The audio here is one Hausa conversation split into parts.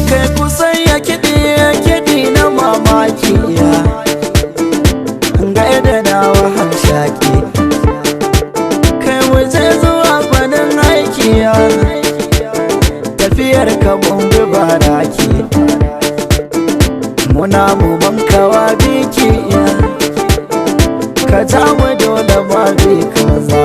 Kai kusan ya kiɗi na mamaki ya gaida nawa hamshaki. Kai waje zuwa gwanin aiki ya tafiyar ka mun bi baraki. Muna mu bankawa biki ya ka ja mu dole ma bi kaza.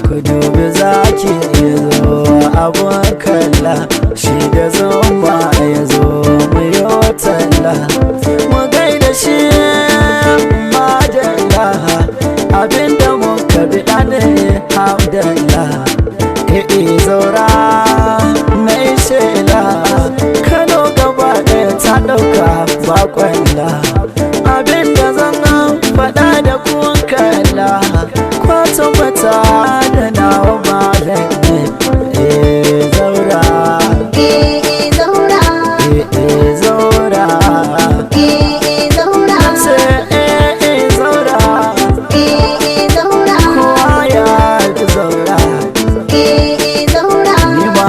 Ku dubi zaki ya zo abun kalla, shi da zuma ya zo mu yi talla. Mu gaida shi madalla, abinda muka biɗa ne hamdalla. Zaura mai shela Kano gaba ɗaya ta ɗauka bakwalla. Abinda zan faɗa da kun kalla, kwata mata da nawa malam ne. Zaura Zaura Zaura Zaura kowa ya ji Zaura, ni ma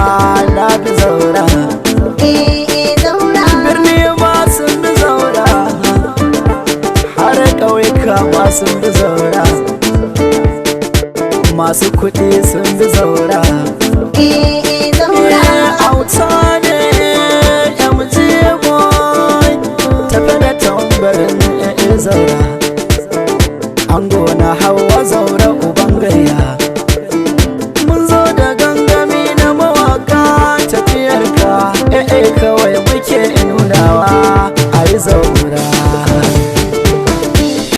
na bi Zaura, birni ma sun bi Zaura, har ƙauyuka ma sun bi Zaura, masu kuɗi sun bi Zaura. Auta ne MG boy, tafi da tambarin Zaura, ango na Hauwa Zaura uban gayya. Mun zo da gangami na mawaka, tafiyarka kawai muke nunawa a yi Zaura.